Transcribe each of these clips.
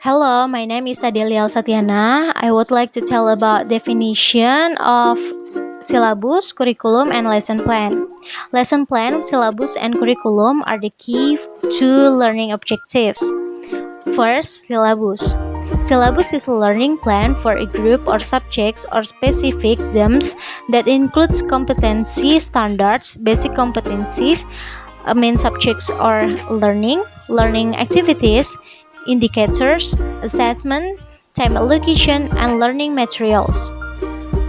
Hello, my name is Adelia Satyana. I would like to tell about definition of syllabus, curriculum, and lesson plan. Lesson plan, syllabus, and curriculum are the key to learning objectives. First, syllabus. Syllabus is a learning plan for a group or subjects or specific themes that includes competency standards, basic competencies, main subjects or learning activities, indicators, assessment, time allocation, and learning materials.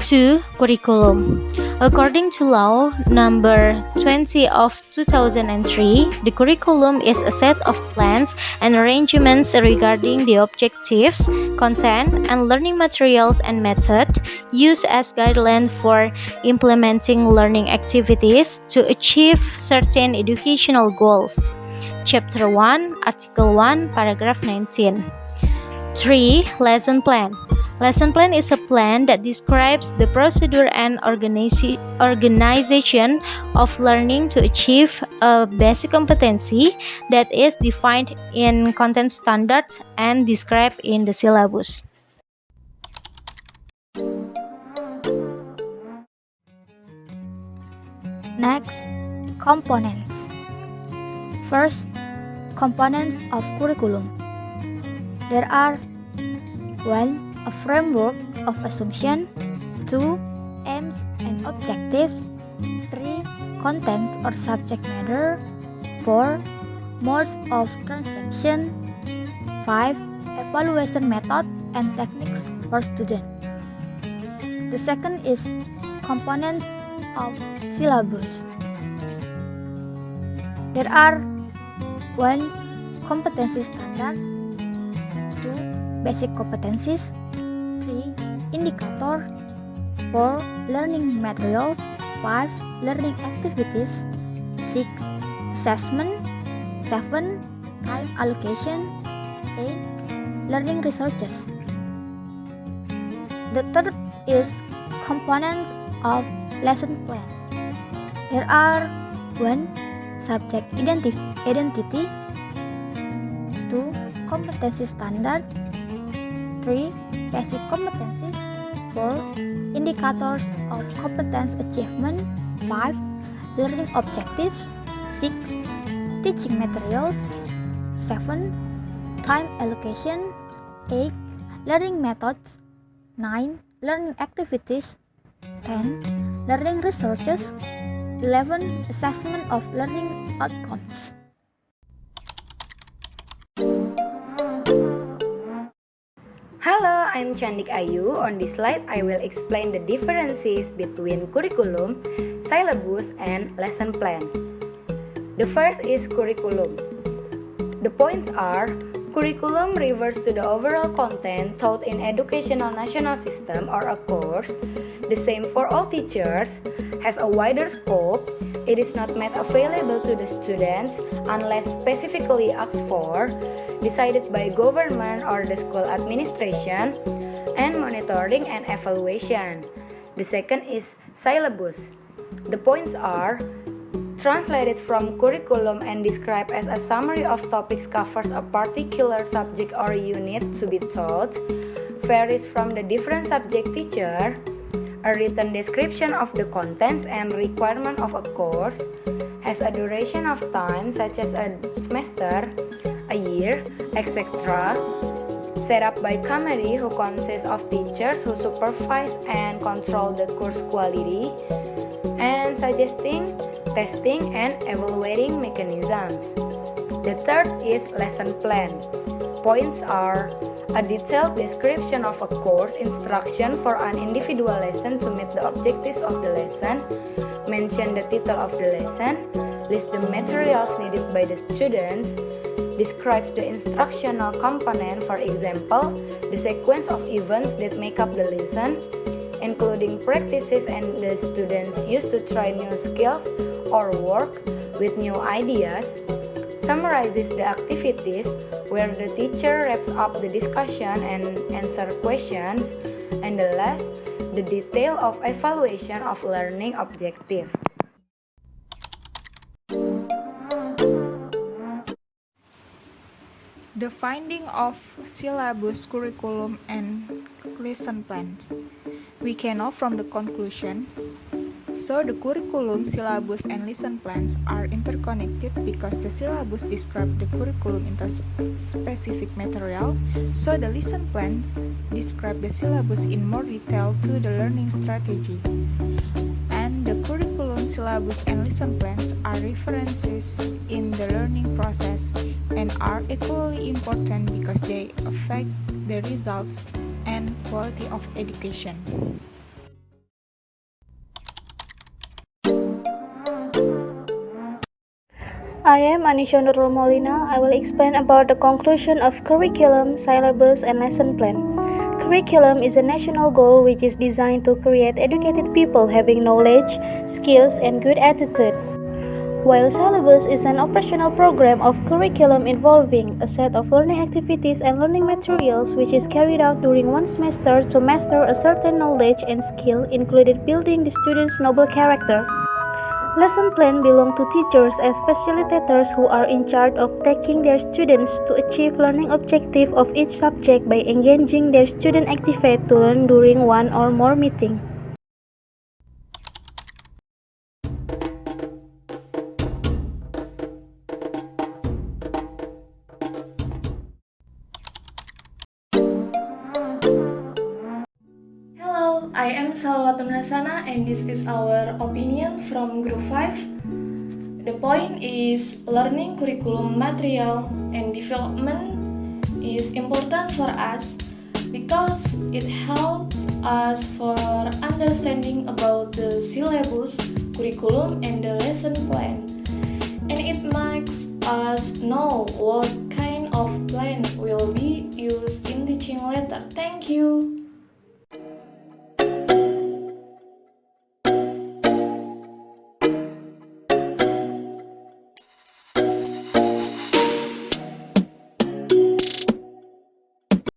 2. Curriculum. According to Law Number 20 of 2003, the curriculum is a set of plans and arrangements regarding the objectives, content, and learning materials and method used as guideline for implementing learning activities to achieve certain educational goals. Chapter 1, Article 1, Paragraph 19. 3. Lesson plan. Lesson plan is a plan that describes the procedure and organization of learning to achieve a basic competency that is defined in content standards and described in the syllabus. Next, components. First, components of curriculum. There are 1. A framework of assumption. 2. Aims and objectives. 3. Contents or subject matter. 4. Modes of transaction. 5. Evaluation methods and techniques for students. The second is components of syllabus. There are 1. Competency standards. 2. Basic competencies. 3. Indicator. 4. Learning materials. 5. Learning activities. 6. Assessment. 7. Time allocation. 8. Learning resources. The third is components of lesson plan. There are 1. Subject identity. 2. Competency standard. 3. Basic competencies. 4. Indicators of competence achievement. 5. Learning objectives. 6. Teaching materials. 7. Time allocation. 8. Learning methods. 9. Learning activities. 10. Learning resources. 11. Assessment of learning outcomes. Hello, I'm Candik Ayu. On this slide, I will explain the differences between curriculum, syllabus, and lesson plan. The first is curriculum. The points are: curriculum refers to the overall content taught in educational national system or a course, the same for all teachers, has a wider scope. It is not made available to the students unless specifically asked for, decided by government or the school administration, and monitoring and evaluation. The second is syllabus. The points are: translated from curriculum and described as a summary of topics covers a particular subject or unit to be taught, varies from the different subject teacher, a written description of the contents and requirement of a course, has a duration of time such as a semester, a year, etc., set up by committee who consists of teachers who supervise and control the course quality, and suggesting, testing, and evaluating mechanisms. The third is lesson plan. Points are: a detailed description of a course instruction for an individual lesson to meet the objectives of the lesson, mention the title of the lesson, list the materials needed by the students, describes the instructional component, for example, the sequence of events that make up the lesson, including practices and the students use to try new skills or work with new ideas, summarizes the activities where the teacher wraps up the discussion and answer questions, and the last, the detail of evaluation of learning objectives. The finding of syllabus, curriculum, and lesson plans. We can know from the conclusion. So the curriculum, syllabus, and lesson plans are interconnected because the syllabus describes the curriculum into specific material, so the lesson plans describe the syllabus in more detail to the learning strategy. And the curriculum, syllabus, and lesson plans are references in the learning process and are equally important because they affect the results and quality of education. I am Anisha Nurul Maulina. I will explain about the conclusion of curriculum, syllabus, and lesson plan. Curriculum is a national goal which is designed to create educated people having knowledge, skills, and good attitude. While syllabus is an operational program of curriculum involving a set of learning activities and learning materials which is carried out during one semester to master a certain knowledge and skill, including building the student's noble character. Lesson plan belong to teachers as facilitators who are in charge of taking their students to achieve learning objective of each subject by engaging their student activate to learn during one or more meeting. Hello, I am Salawatun Hasana and this is our opinion from Group 5. The point is learning curriculum material and development is important for us because it helps us for understanding about the syllabus, curriculum, and the lesson plan. And it makes us know what kind of plan will be used in teaching later. Thank you.